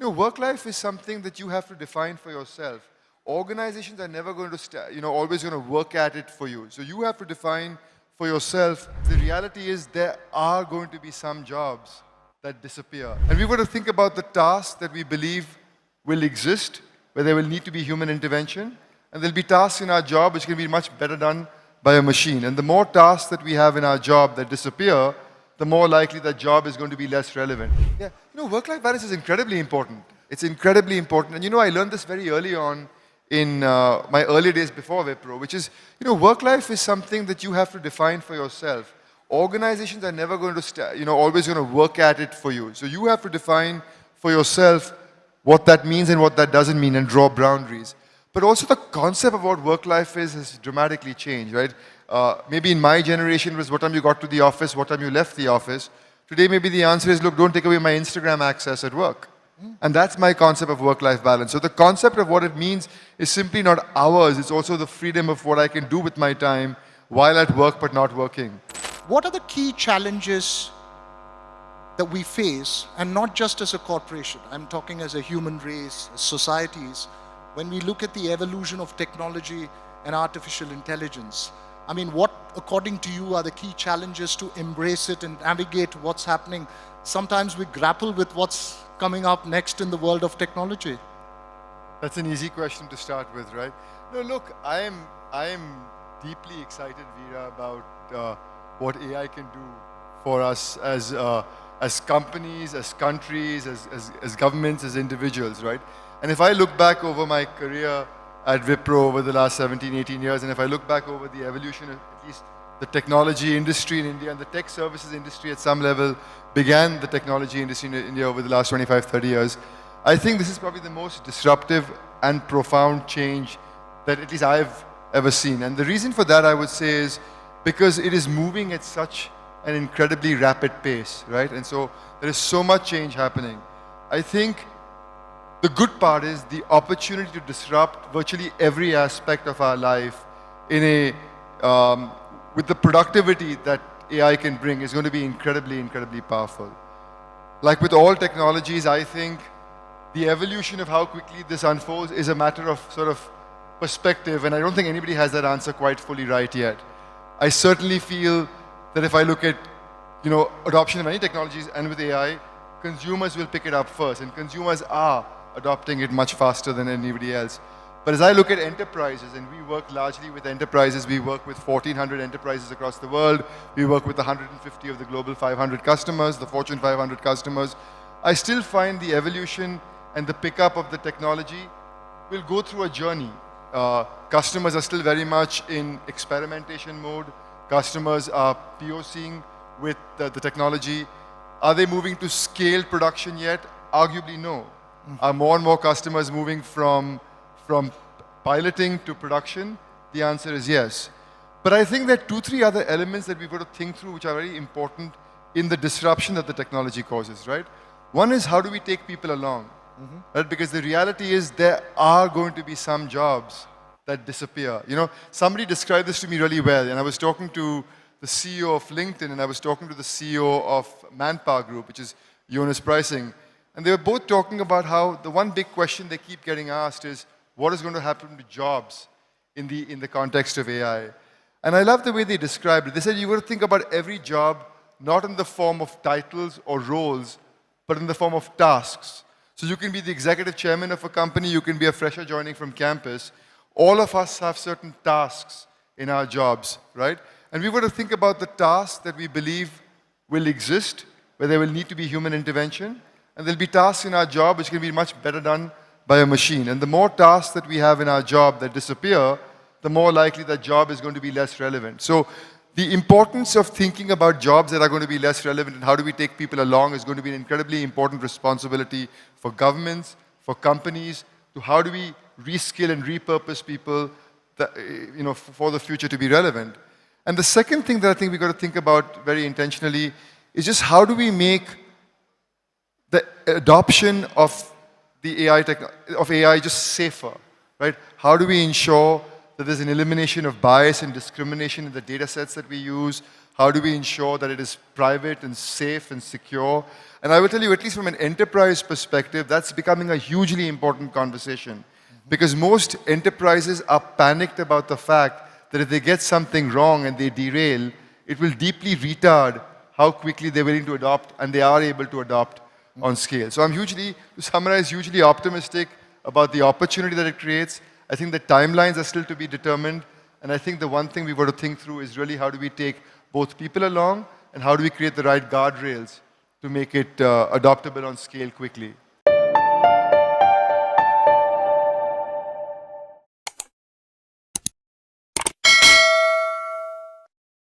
Work life is something that you have to define for yourself. Organizations are never going to, always going to work at it for you. So you have to define for yourself. The reality is there are going to be some jobs that disappear. And we've got to think about the tasks that we believe will exist, where there will need to be human intervention. And there'll be tasks in our job which can be much better done by a machine. And the more tasks that we have in our job that disappear, the more likely that job is going to be less relevant. Yeah, work-life balance is incredibly important. It's incredibly important. And I learned this very early on in my early days before Wipro, which is, work-life is something that you have to define for yourself. Organizations are never going to, always going to work at it for you. So you have to define for yourself what that means and what that doesn't mean and draw boundaries. But also the concept of what work-life is has dramatically changed, right? Maybe in my generation it was what time you got to the office, what time you left the office. Today maybe the answer is, look, don't take away my Instagram access at work. And that's my concept of work-life balance. So the concept of what it means is simply not ours, it's also the freedom of what I can do with my time while at work but not working. What are the key challenges that we face, and not just as a corporation, I'm talking as a human race, as societies, when we look at the evolution of technology and artificial intelligence? I mean, what, according to you, are the key challenges to embrace it and navigate what's happening? Sometimes we grapple with what's coming up next in the world of technology. That's an easy question to start with, right? No, look, I am deeply excited, Veera, about what AI can do for us as companies, as countries, as governments, as individuals, right? And if I look back over my career at Wipro over the last 17, 18 years, and if I look back over the evolution of at least the technology industry in India, and the tech services industry at some level began the technology industry in India over the last 25, 30 years, I think this is probably the most disruptive and profound change that at least I've ever seen. And the reason for that, I would say, is because it is moving at such an incredibly rapid pace, right? And so there is so much change happening. I think the good part is the opportunity to disrupt virtually every aspect of our life in with the productivity that AI can bring is going to be incredibly, incredibly powerful. Like with all technologies, I think the evolution of how quickly this unfolds is a matter of sort of perspective, and I don't think anybody has that answer quite fully right yet. I certainly feel that if I look at, adoption of any technologies and with AI, consumers will pick it up first, and consumers are adopting it much faster than anybody else. But as I look at enterprises, and we work largely with enterprises, we work with 1,400 enterprises across the world, we work with 150 of the global 500 customers, the Fortune 500 customers, I still find the evolution and the pickup of the technology will go through a journey. Customers are still very much in experimentation mode. Customers are POCing with the technology. Are they moving to scale production yet? Arguably no. Are more and more customers moving from piloting to production? The answer is yes. But I think there are 2-3 other elements that we've got to think through which are very important in the disruption that the technology causes, right? One is, how do we take people along? Right? Because the reality is there are going to be some jobs that disappear. Somebody described this to me really well, and I was talking to the CEO of LinkedIn, and I was talking to the CEO of Manpower Group, which is Jonas Pricing, and they were both talking about how the one big question they keep getting asked is, what is going to happen to jobs in the context of AI? And I love the way they described it. They said, you've got to think about every job not in the form of titles or roles, but in the form of tasks. So you can be the executive chairman of a company, you can be a fresher joining from campus. All of us have certain tasks in our jobs, right? And we've got to think about the tasks that we believe will exist, where there will need to be human intervention. And there'll be tasks in our job which can be much better done by a machine. And the more tasks that we have in our job that disappear, the more likely that job is going to be less relevant. So the importance of thinking about jobs that are going to be less relevant and how do we take people along is going to be an incredibly important responsibility for governments, for companies, to how do we reskill and repurpose people that, for the future to be relevant. And the second thing that I think we've got to think about very intentionally is just how do we make the adoption of the AI just safer, right? How do we ensure that there's an elimination of bias and discrimination in the data sets that we use? How do we ensure that it is private and safe and secure? And I will tell you, at least from an enterprise perspective, that's becoming a hugely important conversation. Because most enterprises are panicked about the fact that if they get something wrong and they derail, it will deeply retard how quickly they're willing to adopt and they are able to adopt on scale. So I'm hugely, to summarize, hugely optimistic about the opportunity that it creates. I think the timelines are still to be determined. And I think the one thing we've got to think through is really how do we take both people along and how do we create the right guardrails to make it adoptable on scale quickly.